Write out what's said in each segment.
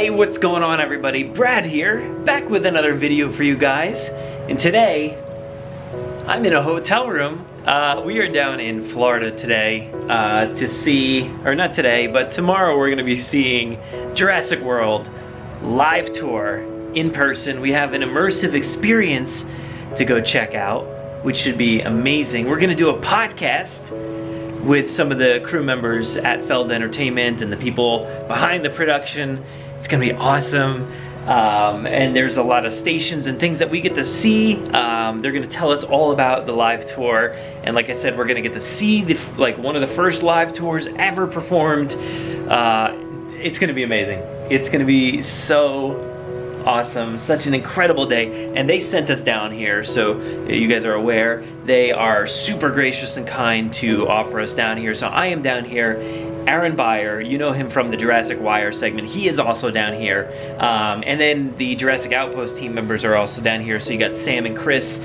Hey, what's going on everybody? Brad here, back with another video for you guys. And today, I'm in a hotel room. We are down in Florida today to see, or not today, but tomorrow we're gonna be seeing Jurassic World Live Tour in person. We have an immersive experience to go check out, which should be amazing. We're gonna do a podcast with some of the crew members at Feld Entertainment and the people behind the production. It's gonna be awesome. And there's a lot of stations and things that we get to see. They're gonna tell us all about the live tour. And like I said, we're gonna get to see one of the first live tours ever performed. It's gonna be amazing. It's gonna be so awesome, such an incredible day. And they sent us down here, so you guys are aware. They are super gracious and kind to offer us down here. So I am down here. Aaron Beyer, you know him from the Jurassic Wire segment. He is also down here. And then the Jurassic Outpost team members are also down here. So you got Sam and Chris.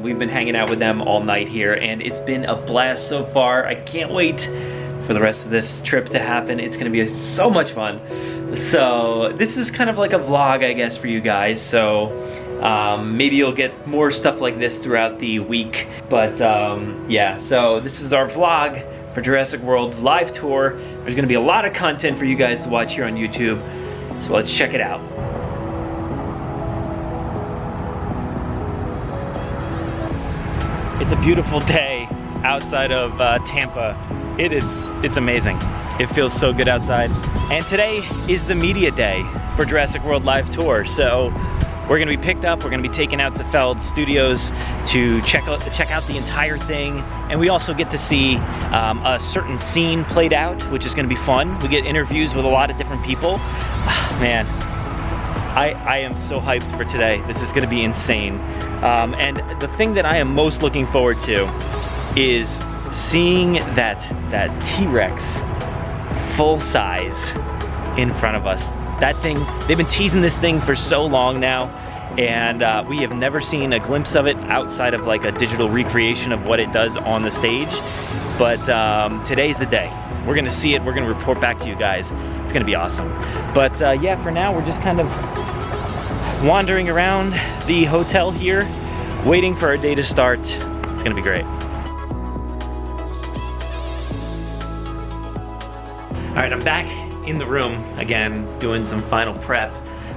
We've been hanging out with them all night here, and it's been a blast so far. I can't wait for the rest of this trip to happen. It's gonna be so much fun. So this is kind of like a vlog, I guess, for you guys. So maybe you'll get more stuff like this throughout the week. But yeah, so this is our vlog for Jurassic World Live Tour. There's gonna be a lot of content for you guys to watch here on YouTube. So let's check it out. It's a beautiful day outside of Tampa. It's amazing. It feels so good outside. And today is the media day for Jurassic World Live Tour. So we're gonna be picked up, we're gonna be taken out to Feld Studios to check out the entire thing. And we also get to see a certain scene played out, which is gonna be fun. We get interviews with a lot of different people. Man, I am so hyped for today. This is gonna be insane. And the thing that I am most looking forward to is seeing that T-Rex full size in front of us. That thing, they've been teasing this thing for so long now, and we have never seen a glimpse of it outside of like a digital recreation of what it does on the stage. But today's the day. We're gonna see it, we're gonna report back to you guys. It's gonna be awesome. But yeah, for now, we're just kind of wandering around the hotel here, waiting for our day to start. It's gonna be great. All right, I'm back in the room again, doing some final prep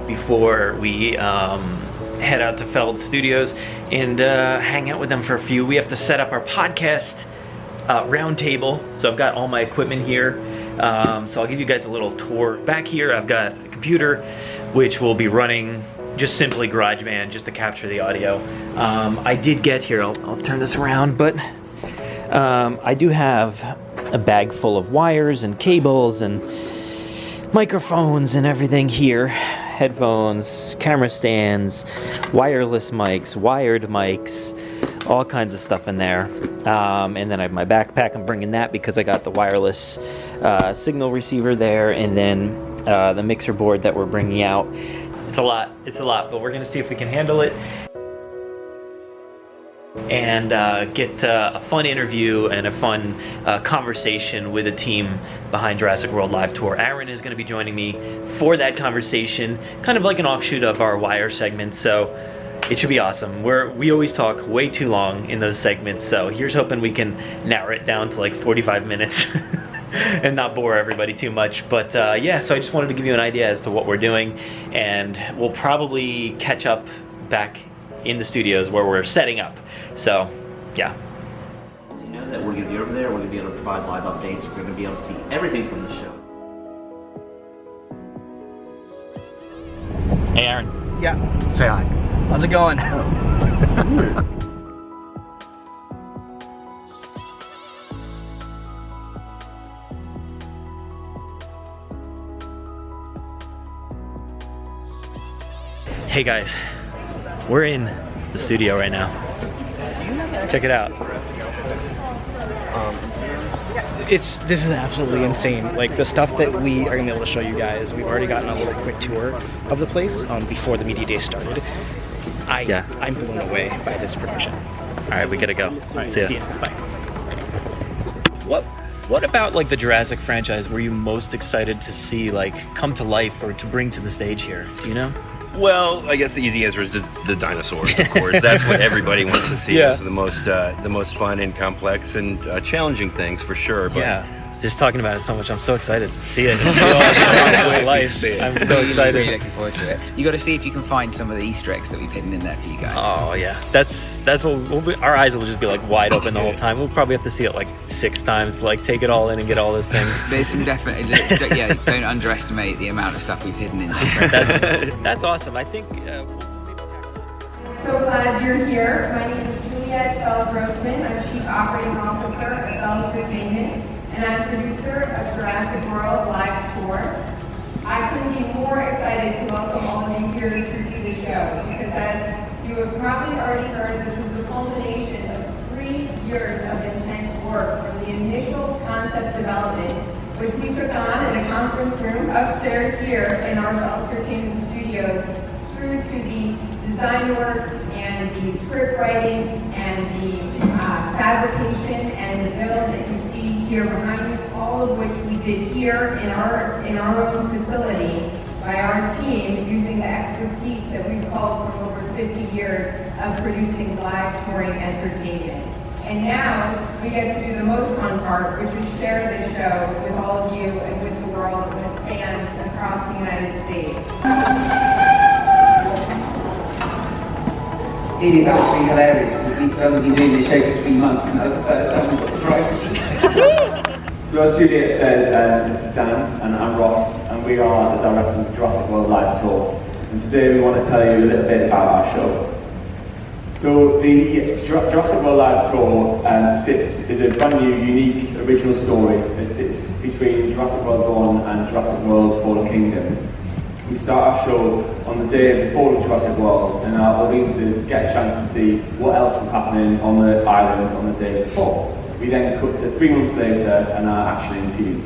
before we head out to Feld Studios and hang out with them for a few. We have to set up our podcast round table. So I've got all my equipment here. So I'll give you guys a little tour. Back here, I've got a computer, which will be running just simply GarageBand, just to capture the audio. I did get here, I'll turn this around, but I do have a bag full of wires and cables and microphones and everything here. Headphones, camera stands, wireless mics, wired mics, all kinds of stuff in there. And then I have my backpack. I'm bringing that because I got the wireless signal receiver there, and then the mixer board that we're bringing out. It's a lot, but we're gonna see if we can handle it and get a fun interview and a fun conversation with the team behind Jurassic World Live Tour. Aaron is going to be joining me for that conversation, kind of like an offshoot of our Wire segment, so it should be awesome. We always talk way too long in those segments, so here's hoping we can narrow it down to like 45 minutes and not bore everybody too much. But yeah, so I just wanted to give you an idea as to what we're doing, and we'll probably catch up back in the studios where we're setting up. So, yeah. You know that we're going to be over there, we're going to be able to provide live updates, we're going to be able to see everything from the show. Hey, Aaron. Yeah. Say hi. How's it going? Hey guys, we're in the studio right now. Check it out. This is absolutely insane. Like the stuff that we are gonna be able to show you guys, we've already gotten a little quick tour of the place before the media day started. I'm blown away by this production. All right, we gotta go. All right, see ya. Bye. What? What about like the Jurassic franchise were you most excited to see like come to life or to bring to the stage here? Do you know? Well, I guess the easy answer is just the dinosaurs, of course. That's what everybody wants to see. Yeah. Those are the most fun and complex and challenging things for sure. But Yeah. Just talking about it so much, I'm so excited to see it. And see all this life. I'm so excited. Really looking forward to it. You got to see if you can find some of the Easter eggs that we've hidden in there for you guys. Oh yeah, that's what our eyes will just be like wide open the whole time. We'll probably have to see it like 6 times to like take it all in and get all those things. There's some definitely, yeah. Don't underestimate the amount of stuff we've hidden in there. That's awesome. I think. So glad you're here. My name is Juliet Feld Entertainment. I'm Chief Operating Officer at Feld Entertainment, and I'm producer of Jurassic World Live Tour. I couldn't be more excited to welcome all of you here to see the show, because as you have probably already heard, this is the culmination of 3 years of intense work from the initial concept development, which we took on in a conference room upstairs here in our Feld Entertainment Studios, through to the design work and the script writing and the fabrication and the build that you see here behind you, all of which we did here in our own facility by our team using the expertise that we've called from over 50 years of producing live touring entertainment. And now we get to do the most fun part, which is share this show with all of you and with the world and with fans across the United States. It is absolutely hilarious because we've only been doing this show for 3 months and that's the first time we've got the prize. So as Juliet said, this is Dan and I'm Ross and we are the directors of Jurassic World Live Tour. And today we want to tell you a little bit about our show. So the Jurassic World Live Tour is a brand new, unique, original story. It sits between Jurassic World Dawn and Jurassic World Fallen Kingdom. We start our show on the day of the fall of Jurassic World, and our audiences get a chance to see what else was happening on the island on the day before. We then cut to 3 months later and our action ensues.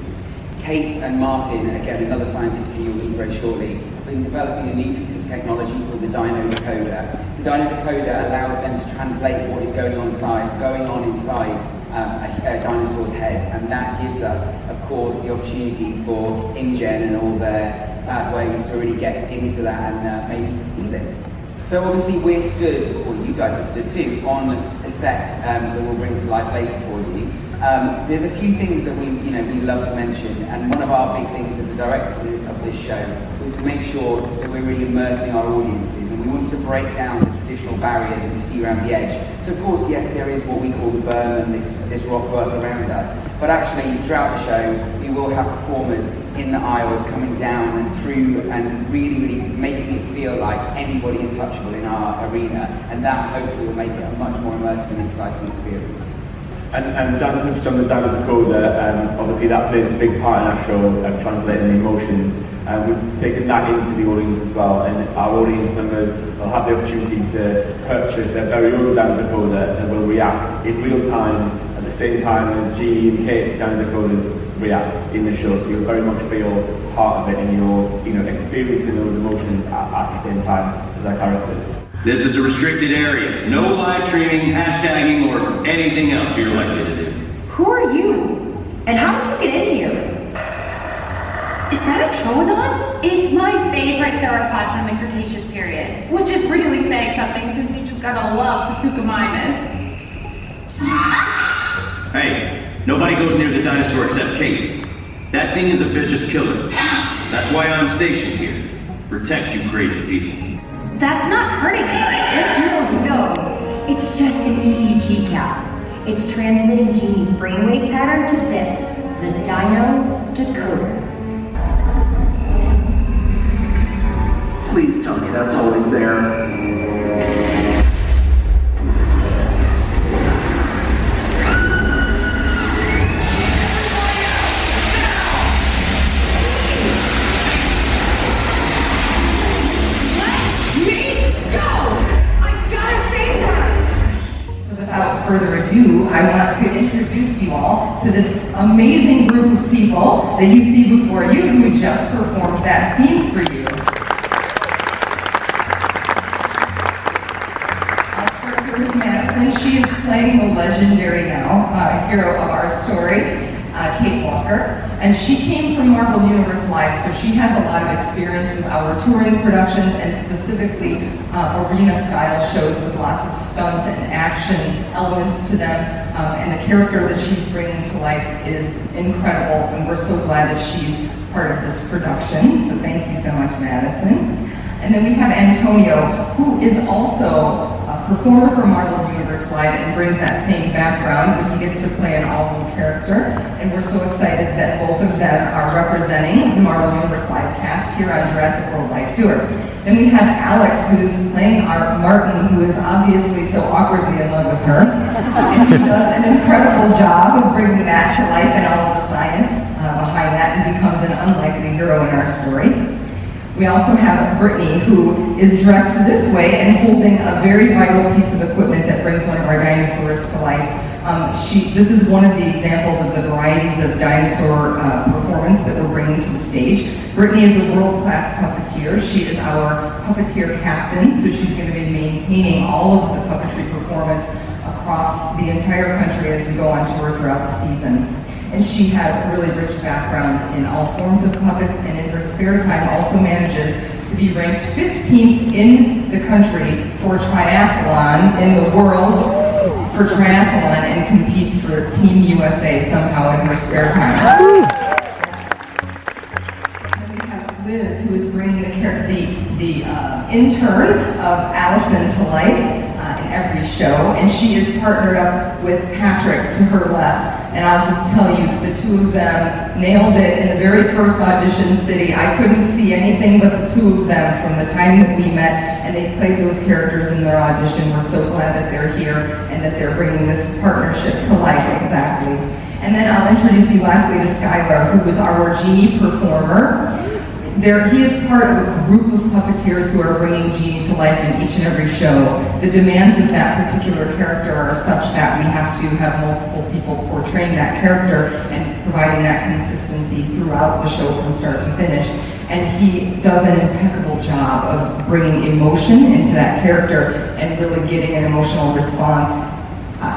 Kate and Martin, again another scientist who you'll meet very shortly, have been developing a new piece of technology called the Dino Decoder. The Dino Decoder allows them to translate what is going on inside a dinosaur's head, and that gives us, of course, the opportunity for InGen and all their bad ways to really get into that and maybe steal it. So obviously we're stood, or you guys are stood too, on a set that we'll bring to life later for you. There's a few things that we love to mention, and one of our big things as the directors of this show was to make sure that we're really immersing our audiences, and we wanted to break down the traditional barrier that we see around the edge. So of course, yes, there is what we call the berm and this rock work around us, but actually throughout the show we will have performers in the aisles coming down and through and really making it feel like anybody is touchable in our arena, and that hopefully will make it a much more immersive and exciting experience. And Dan touched on the Dino Decoder, obviously that plays a big part in our show, translating the emotions. We've taken that into the audience as well, and our audience members will have the opportunity to purchase their very own Dino Decoder and will react in real time at the same time as G and Kate's Dino Decoders react in the show, so you'll very much feel part of it and you're experiencing those emotions at the same time as our characters. This is a restricted area. No live streaming, hashtagging, or anything else you're likely to do. Who are you? And how did you get in here? Is that a troodon? It's my favorite theropod from the Cretaceous period. Which is really saying something since you just gotta love the Suchomimus. Hey, nobody goes near the dinosaur except Kate. That thing is a vicious killer. That's why I'm stationed here. Protect you crazy people. That's not hurting me, is it? No. It's just an EEG cap. It's transmitting Genie's brainwave pattern to this, the Dino Decoder. Please tell me that's always there. Without further ado, I want to introduce you all to this amazing group of people that you see before you who just performed that scene for you. I'll start here with Madison. She is playing the legendary now hero of our story. Kate Walker, and she came from Marvel Universe Live, so she has a lot of experience with our touring productions and specifically arena-style shows with lots of stunt and action elements to them, and the character that she's bringing to life is incredible, and we're so glad that she's part of this production, so thank you so much, Madison. And then we have Antonio, who is also a performer for Marvel Universe Live and brings that same background, but he gets to play an all-new character. And we're so excited that both of them are representing the Marvel Universe Live cast here on Jurassic World Live Tour. Then we have Alex, who is playing our Martin, who is obviously so awkwardly in love with her. And he does an incredible job of bringing that to life and all of the science behind that, and becomes an unlikely hero in our story. We also have Brittany, who is dressed this way and holding a very vital piece of equipment that brings one of our dinosaurs to life. This is one of the examples of the varieties of dinosaur performance that we're bringing to the stage. Brittany is a world-class puppeteer. She is our puppeteer captain, so she's going to be maintaining all of the puppetry performance across the entire country as we go on tour throughout the season. And she has a really rich background in all forms of puppets, and in her spare time also manages to be ranked 15th in the country for triathlon, in the world for triathlon, and competes for Team USA somehow in her spare time. And we have Liz, who is bringing the intern of Allison to life in every show, and she is partnered up with Patrick to her left. And I'll just tell you, the two of them nailed it in the very first audition city. I couldn't see anything but the two of them from the time that we met, and they played those characters in their audition. We're so glad that they're here and that they're bringing this partnership to life, exactly. And then I'll introduce you lastly to Skylar, who is our genie performer. He is part of a group of puppeteers who are bringing Genie to life in each and every show. The demands of that particular character are such that we have to have multiple people portraying that character and providing that consistency throughout the show from start to finish. And he does an impeccable job of bringing emotion into that character and really getting an emotional response.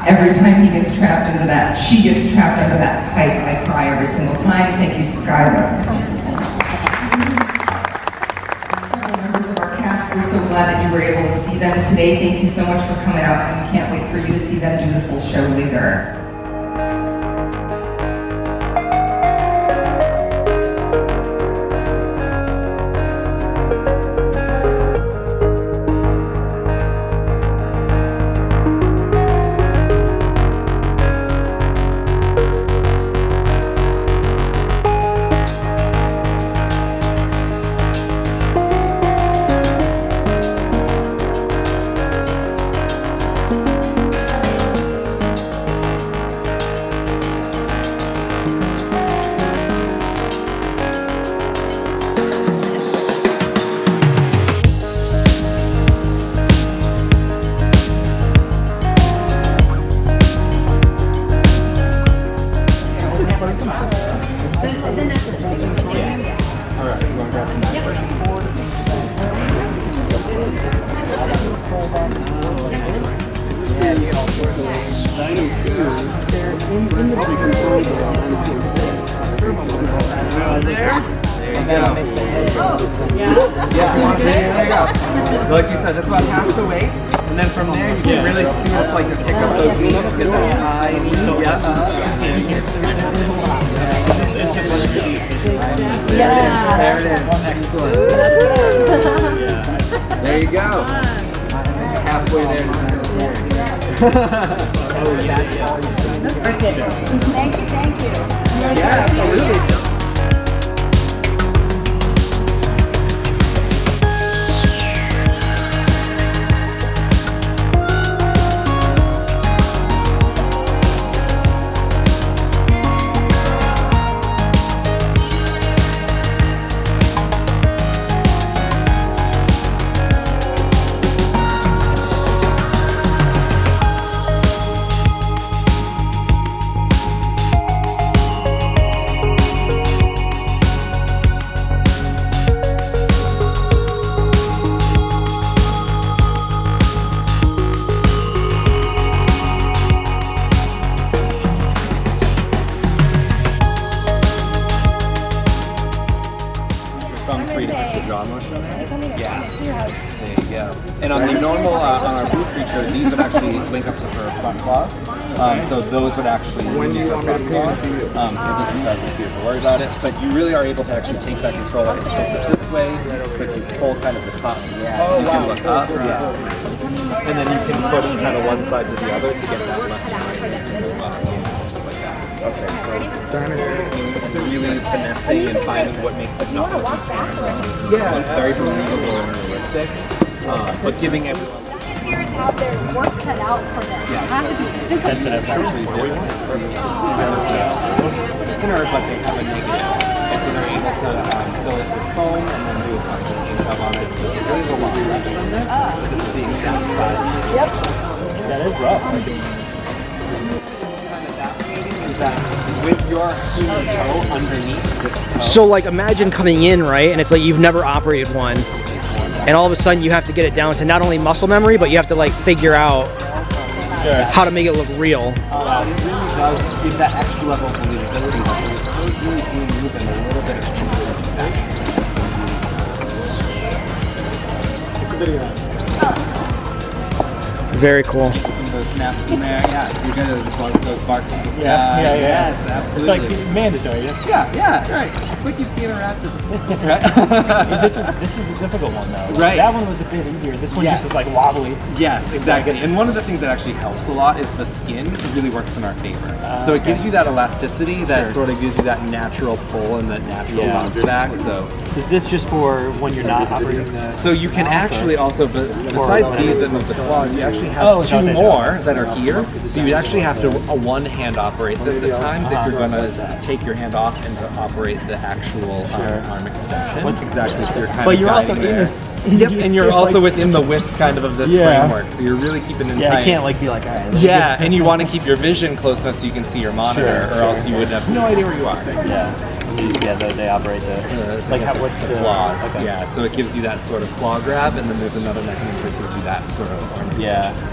Every time he gets trapped under that, she gets trapped under that pipe, I cry every single time. Thank you, Skylar. We're so glad that you were able to see them today. Thank you so much for coming out, and we can't wait for you to see them do the full show later. Like you said, that's about half the weight, and then from there you can really see what it's like to pick up those knees, get that high knee. There it is. Excellent. There you go. Halfway there. Thank you. Yeah, absolutely. There you go. And on the normal, on our boot feature, these would actually link up to her front claws. So those would actually link to her front claws. But this is not easy to worry about it. But you really are able to actually take that control. I can tilt it this way. So you can pull kind of the top. You can look up. And then you can push kind of one side to the other to get that left and right as well. Just like that. Okay, so really finessing and finding what makes it not look yeah, it's very believable and realistic, but giving everyone have their work cut out for them. Yeah, have to be sensitive actually voice inner, but they have a negative. And so they're able to fill it with foam and then do a bunch of ink up on it. There's a lot less than this. This is the exact size. Yep. That is rough. With your human toe underneath this toe. So like imagine coming in, right, and it's like you've never operated one, and all of a sudden you have to get it down to not only muscle memory, but you have to like figure out how to make it look real. It really does give that extra level of believability. It's really doing move and a little bit of Very cool. those snaps in there, yeah, you're gonna those barks in the sky. Yeah. Yes, absolutely. It's like mandatory. Yeah, right. It's like you've seen a raptor. Right? This is a difficult one though. Right. That one was a bit easier. This one just is like wobbly. Yes, exactly. And one of the things that actually helps a lot is the skin really works in our favor. So it gives you that elasticity that sort of gives you that natural pull and that natural bounce back. So is this just for when you're not operating the... So you can actually also, besides these that move the claws, you actually have two more that are here. So you actually have to one-hand operate this at times if you're going to take your hand off and to operate the actual arm extension. What's exactly? So you're kind but of you're also guiding in there. this... Yep, and you're also within the width kind of this framework, so you're really keeping in tight. I can't like be like, all right. Yeah, and you want to keep your vision close enough so you can see your monitor, or else you would have no idea where you are. They operate the like how what's the claws. Okay. Yeah, so it gives you that sort of claw grab, and then there's another mechanism that gives you that sort of arm extension.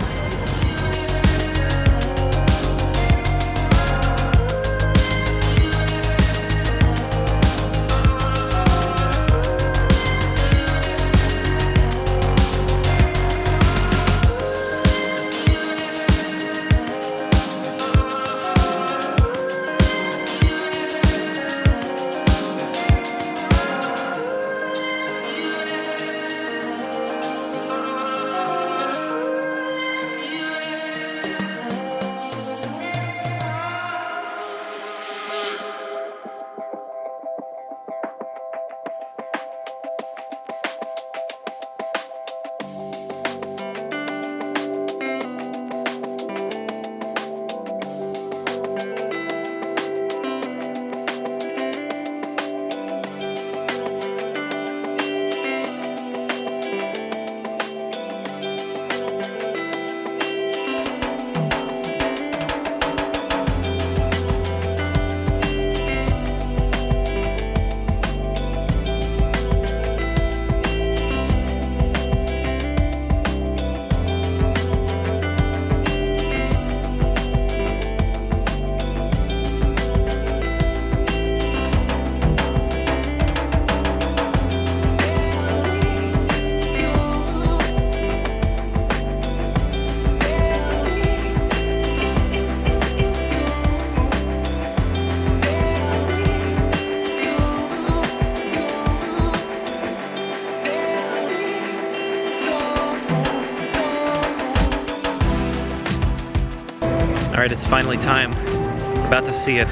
Alright, it's finally time. We're about to see it.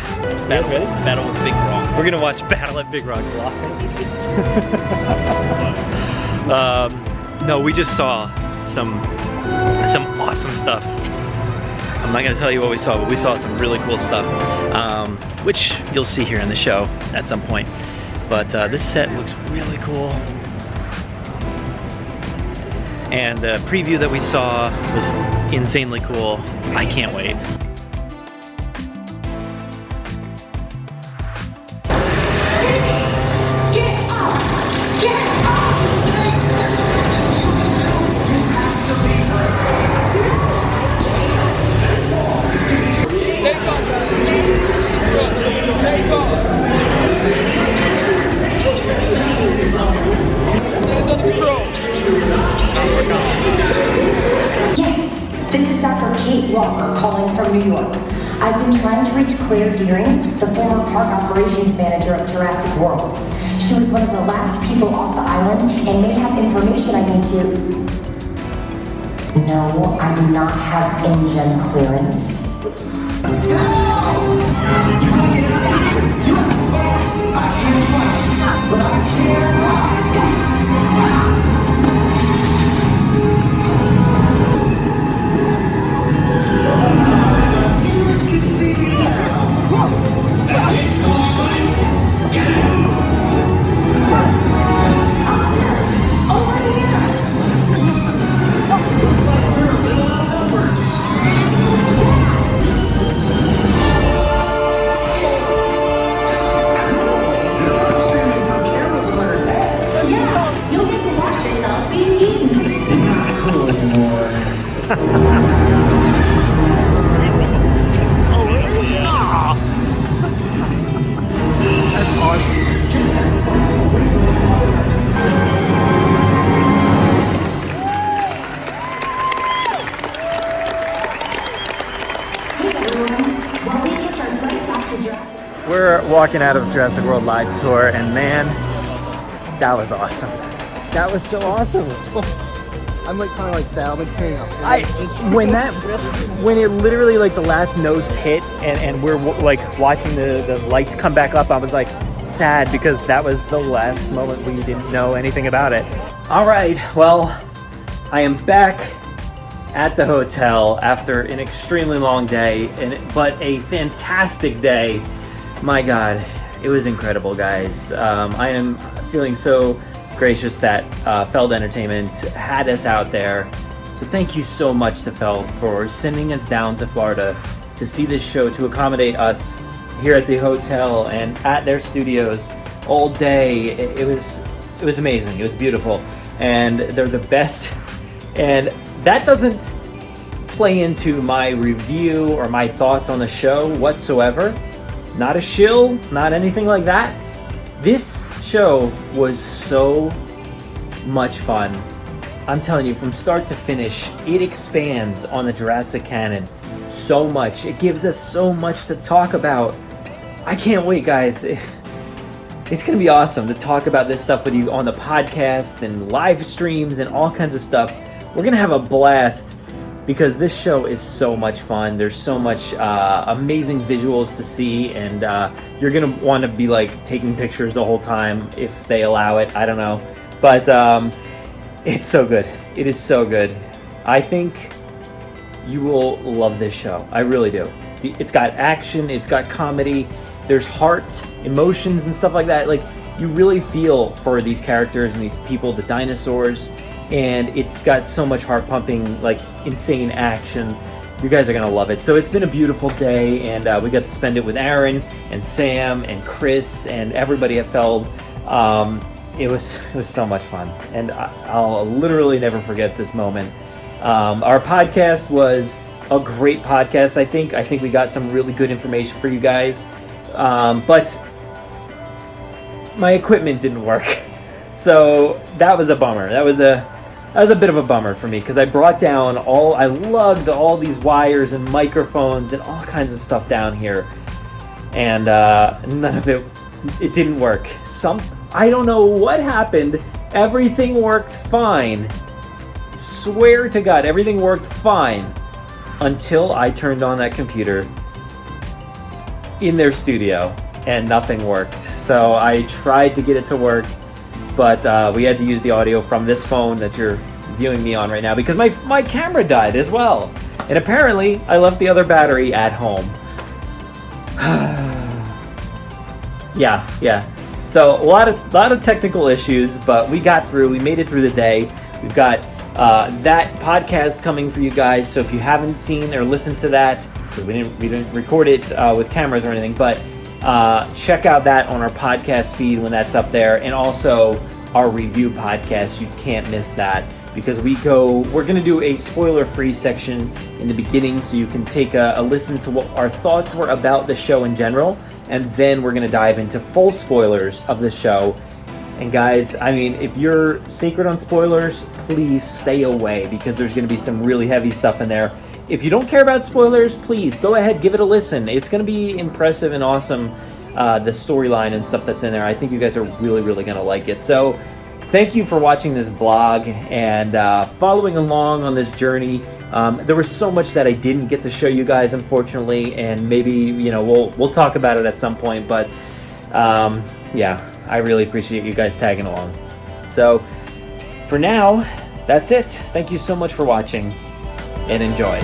Battle with Big Rock. We're gonna watch Battle at Big Rock live. No, we just saw some awesome stuff. I'm not gonna tell you what we saw, but we saw some really cool stuff, which you'll see here in the show at some point. But this set looks really cool. And the preview that we saw was insanely cool. I can't wait. Stand on the control. Kate Walker calling from New York. I've been trying to reach Claire Deering, the former park operations manager of Jurassic World. She was one of the last people off the island and may have information I need to... No, I do not have engine clearance. We're walking out of Jurassic World Live Tour, and man, that was awesome. That was so awesome. I'm like kind of like sad. I'm like tearing up. When it literally like the last notes hit and we're like watching the lights come back up, I was like sad because that was the last moment we didn't know anything about it. All right, well, I am back at the hotel after an extremely long day, but a fantastic day. My God, it was incredible, guys. I am feeling so gracious that Feld Entertainment had us out there. So thank you so much to Feld for sending us down to Florida to see this show, to accommodate us here at the hotel and at their studios all day. It was amazing. It was beautiful, and they're the best. And that doesn't play into my review or my thoughts on the show whatsoever. Not a shill, not anything like that. This show was so much fun. I'm telling you, from start to finish, it expands on the Jurassic canon so much. It gives us so much to talk about. I can't wait, guys. It's gonna be awesome to talk about this stuff with you on the podcast and live streams and all kinds of stuff. We're gonna have a blast because this show is so much fun. There's so much amazing visuals to see, and you're gonna want to be like taking pictures the whole time if they allow it. I don't know, but it's so good. It is so good. I think you will love this show. I really do. It's got action. It's got comedy. There's heart, emotions, and stuff like that. Like, you really feel for these characters and these people, the dinosaurs. And it's got so much heart-pumping, like, insane action. You guys are gonna love it. So it's been a beautiful day, and we got to spend it with Aaron and Sam and Chris and everybody at Feld. It was so much fun, and I'll literally never forget this moment. Our podcast was a great podcast. I think we got some really good information for you guys, but my equipment didn't work, so that was a bummer. That was a bit of a bummer for me because I brought down I lugged all these wires and microphones and all kinds of stuff down here, and none of it didn't work. I don't know what happened. Everything worked fine. Swear to God, everything worked fine until I turned on that computer in their studio and nothing worked. So I tried to get it to work, but we had to use the audio from this phone that you're viewing me on right now because my camera died as well. And apparently I left the other battery at home. Yeah. So a lot of technical issues, but we got through. We made it through the day. We've got that podcast coming for you guys. So if you haven't seen or listened to that, we didn't record it with cameras or anything, but check out that on our podcast feed when that's up there, and also our review podcast. You can't miss that because we're going to do a spoiler-free section in the beginning, so you can take a listen to what our thoughts were about the show in general. And then we're going to dive into full spoilers of the show. And guys, I mean, if you're sacred on spoilers, please stay away because there's going to be some really heavy stuff in there. if you don't care about spoilers, please go ahead, give it a listen. It's going to be impressive and awesome, the storyline and stuff that's in there. I think you guys are really, really going to like it. So thank you for watching this vlog and following along on this journey. There was so much that I didn't get to show you guys, unfortunately, and maybe, you know, we'll talk about it at some point, but yeah, I really appreciate you guys tagging along. So for now, that's it. Thank you so much for watching, and enjoy.